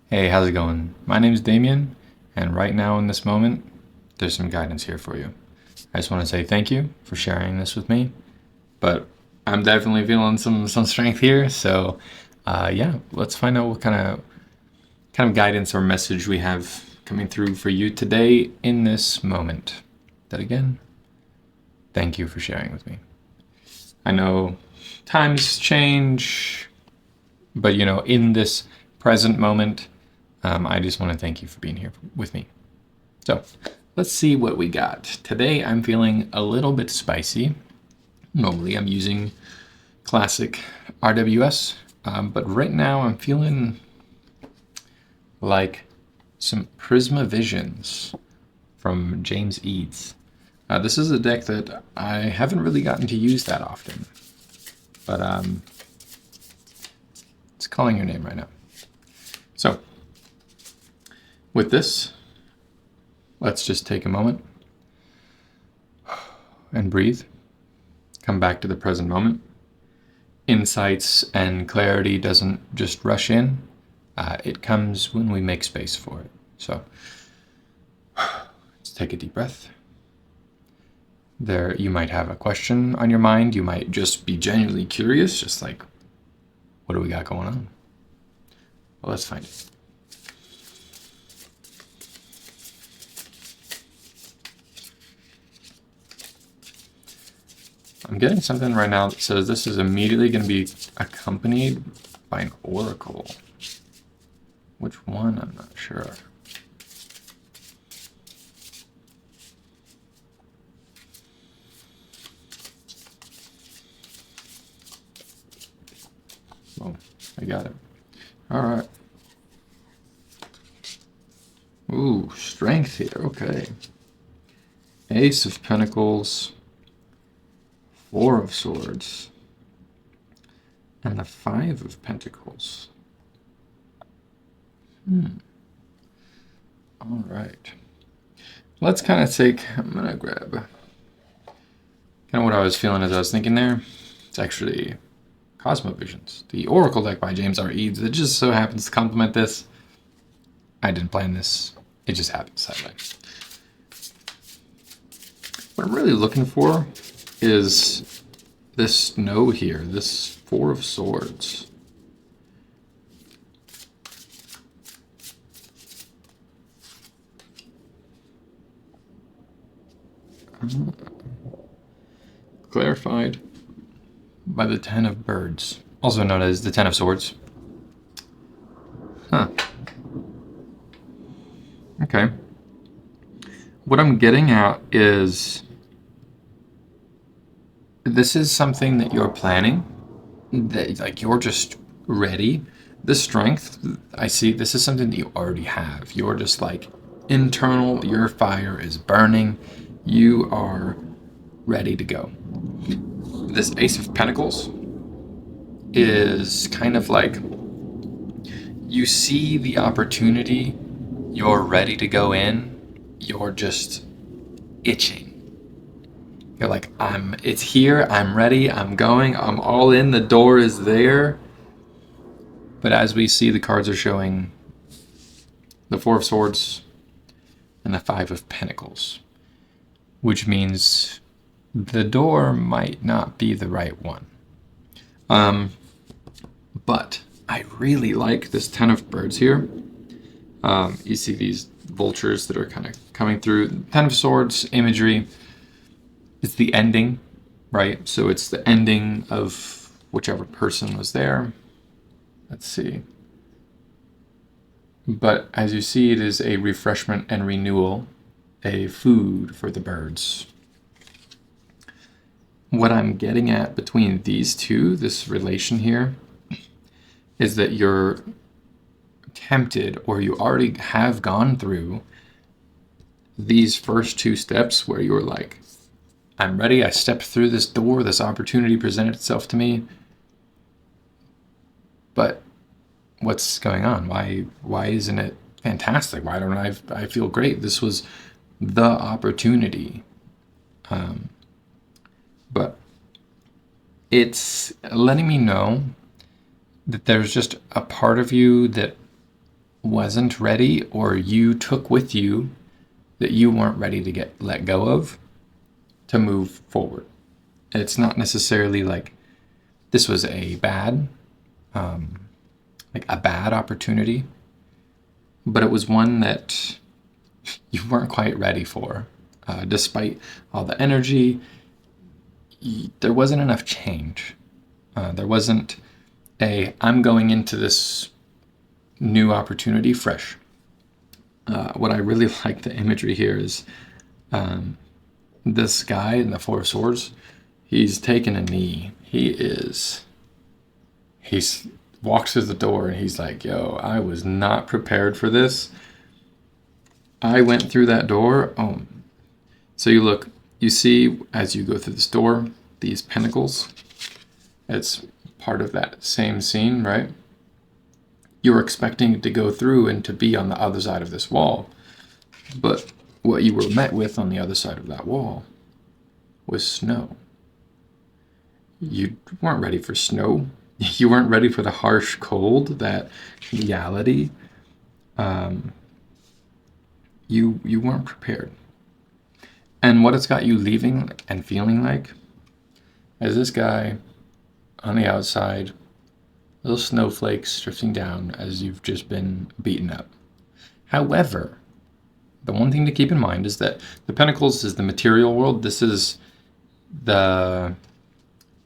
Hey, how's it going? My name's Damien, and right now in this moment, there's some guidance here for you. I just want to say thank you for sharing this with me, but I'm definitely feeling some strength here. So, yeah, let's find out what kind of guidance or message we have coming through for you today in this moment. That again, thank you for sharing with me. I know times change, but in this present moment, I just want to thank you for being here with me. So let's see what we got. Today I'm feeling a little bit spicy. Normally I'm using classic RWS, but right now I'm feeling like some Prisma Visions from James Eads. This is a deck that I haven't really gotten to use that often, but it's calling your name right now. So with this, let's just take a moment and breathe. Come back to the present moment. Insights and clarity doesn't just rush in. It comes when we make space for it. So let's take a deep breath. There, you might have a question on your mind. You might just be genuinely curious, just like, what do we got going on? Well, let's find it. I'm getting something right now that says this is immediately going to be accompanied by an oracle. Which one? I'm not sure. Oh, I got it. All right. Ooh, strength here. Okay. Ace of Pentacles, Four of Swords, and the Five of Pentacles. All right. Let's kind of take, I'm going to grab kind of what I was feeling as I was thinking there. It's actually Cosmovisions, the Oracle deck by James R. Eads that just so happens to complement this. I didn't plan this. It just happens that way. What I'm really looking for is this no here, this Four of Swords. Clarified by the Ten of Birds, also known as the Ten of Swords. Huh. Okay. What I'm getting at is this is something that you're planning, that like you're just ready. This strength, I see this is something that you already have. You're just like internal, your fire is burning. You are ready to go. This Ace of Pentacles is kind of like you see the opportunity, you're ready to go in, you're just itching. You're like, it's here, I'm ready, I'm going, I'm all in, the door is there. But as we see, the cards are showing the Four of Swords and the Five of Pentacles, which means the door might not be the right one. But I really like this Ten of Birds here. You see these vultures that are kind of coming through. Ten of Swords imagery. It's the ending, right? So it's the ending of whichever person was there. Let's see. But as you see, it is a refreshment and renewal, a food for the birds. What I'm getting at between these two, this relation here, is that you're tempted, or you already have gone through these first two steps where you're like, I'm ready, I stepped through this door, this opportunity presented itself to me. But what's going on? Why isn't it fantastic? Why don't I feel great? This was the opportunity. But it's letting me know that there's just a part of you that wasn't ready, or you took with you that you weren't ready to get let go of to move forward. It's not necessarily like this was a bad, like a bad opportunity, but it was one that you weren't quite ready for. Despite all the energy, there wasn't enough change. There wasn't I'm going into this new opportunity fresh. What I really like the imagery here is this guy in the Four of Swords. He's taken a knee. He's walks through the door and he's like, yo, I was not prepared for this. I went through that door. Oh, so you see as you go through this door, these pentacles. It's part of that same scene, right? You're expecting to go through and to be on the other side of this wall. But what you were met with on the other side of that wall was snow. You weren't ready for snow. You weren't ready for the harsh cold, that reality. You weren't prepared. And what it's got you leaving and feeling like is this guy on the outside, little snowflakes drifting down as you've just been beaten up. However, the one thing to keep in mind is that the Pentacles is the material world. This is the,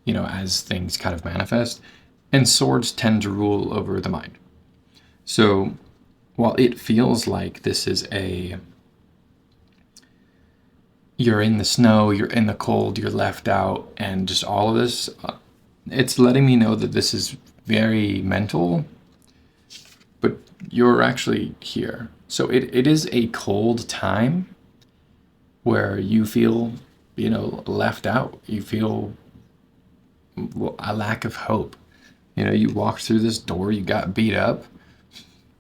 as things kind of manifest. And swords tend to rule over the mind. So while it feels like this is you're in the snow, you're in the cold, you're left out, and just all of this, it's letting me know that this is very mental, but you're actually here. So it is a cold time where you feel, left out. You feel a lack of hope. You walked through this door, you got beat up,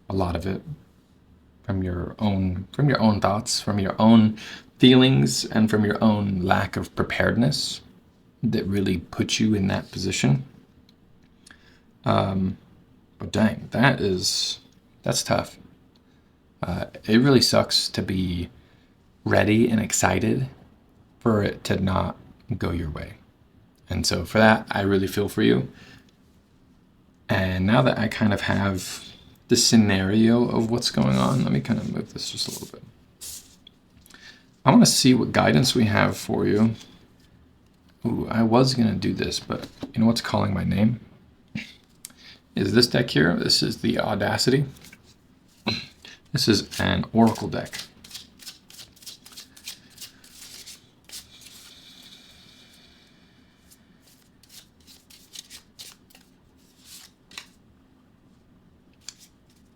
a lot of it from your own thoughts, from your own feelings, and from your own lack of preparedness that really put you in that position. But dang, that's tough. It really sucks to be ready and excited for it to not go your way. And so for that, I really feel for you. And now that I kind of have the scenario of what's going on, let me kind of move this just a little bit. I want to see what guidance we have for you. Ooh, I was going to do this, but you know what's calling my name? Is this deck here. This is the Audacity. This is an Oracle deck.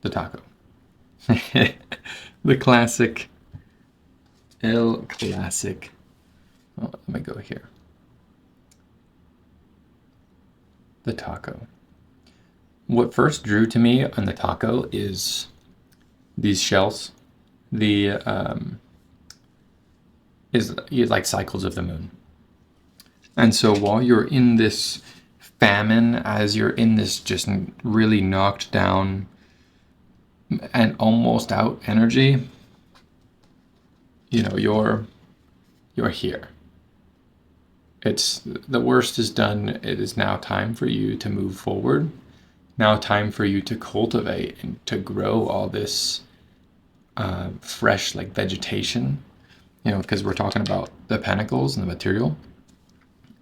The Taco. The classic. El Classic. Oh, let me go here. The Taco. What first drew to me on the Taco is these shells. Is like cycles of the moon. And so while you're in this famine, as you're in this just really knocked down and almost out energy, you're here. It's the worst is done. It is now time for you to move forward. Now time for you to cultivate and to grow all this fresh like vegetation, because we're talking about the pentacles and the material.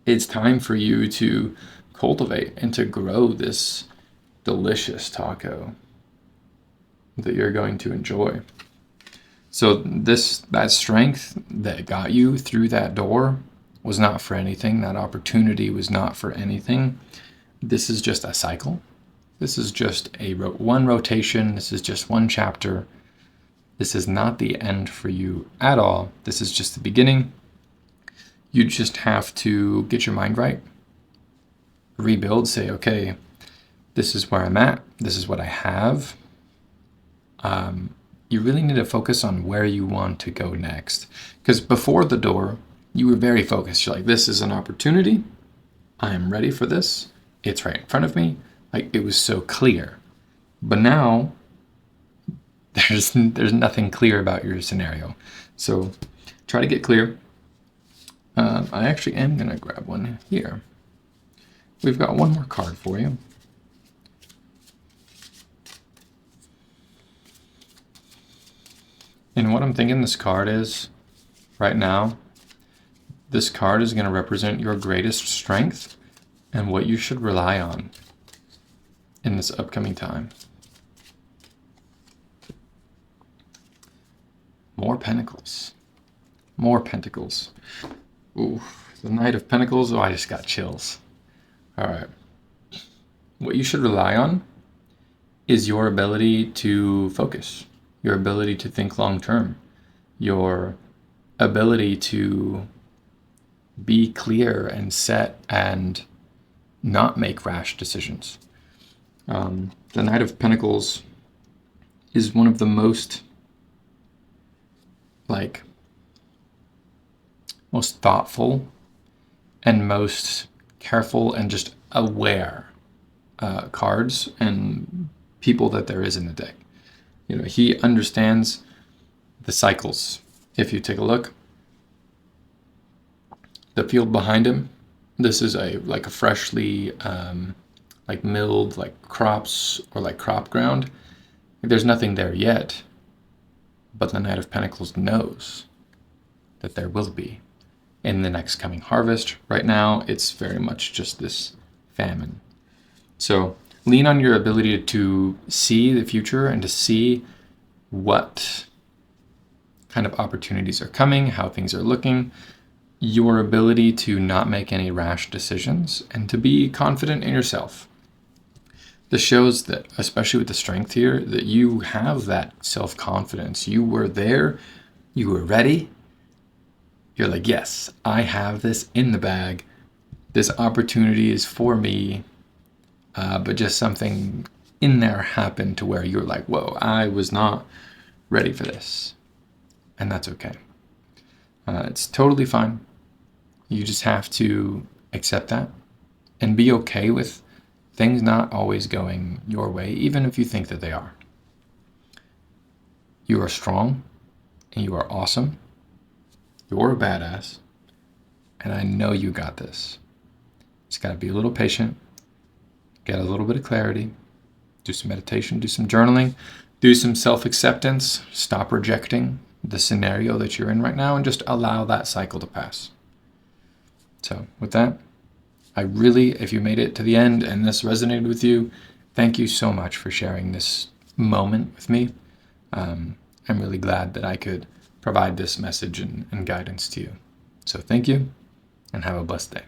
It's time for you to cultivate and to grow this delicious taco that you're going to enjoy. So that strength that got you through that door was not for anything. That opportunity was not for anything. This is just a cycle. This is just one rotation. This is just one chapter. This is not the end for you at all. This is just the beginning. You just have to get your mind right. Rebuild, say, okay, this is where I'm at. This is what I have. You really need to focus on where you want to go next. Because before the door, you were very focused. You're like, this is an opportunity. I am ready for this. It's right in front of me. Like, it was so clear. But now there's nothing clear about your scenario. So try to get clear. I actually am going to grab one here. We've got one more card for you. And what I'm thinking this card is, right now, this card is going to represent your greatest strength and what you should rely on in this upcoming time. More Pentacles. More Pentacles. Ooh, the Knight of Pentacles. Oh, I just got chills. All right. What you should rely on is your ability to focus, your ability to think long term, your ability to be clear and set and not make rash decisions. The Knight of Pentacles is one of the most thoughtful and most careful and just aware cards and people that there is in the deck. You know, he understands the cycles. If you take a look, the field behind him, this is a freshly milled crops or crop ground. There's nothing there yet, but the Knight of Pentacles knows that there will be in the next coming harvest. Right now, it's very much just this famine. So lean on your ability to see the future and to see what kind of opportunities are coming, how things are looking, your ability to not make any rash decisions, and to be confident in yourself. This shows that, especially with the strength here, that you have that self-confidence. You were there, you were ready. You're like, yes, I have this in the bag. This opportunity is for me. But just something in there happened to where you're like, whoa, I was not ready for this. And that's okay. It's totally fine. You just have to accept that and be okay with things not always going your way, even if you think that they are. You are strong and you are awesome. You're a badass. And I know you got this. Just got to be a little patient, get a little bit of clarity, do some meditation, do some journaling, do some self-acceptance, stop rejecting the scenario that you're in right now, and just allow that cycle to pass. So with that, if you made it to the end and this resonated with you, thank you so much for sharing this moment with me. I'm really glad that I could provide this message and guidance to you. So thank you, and have a blessed day.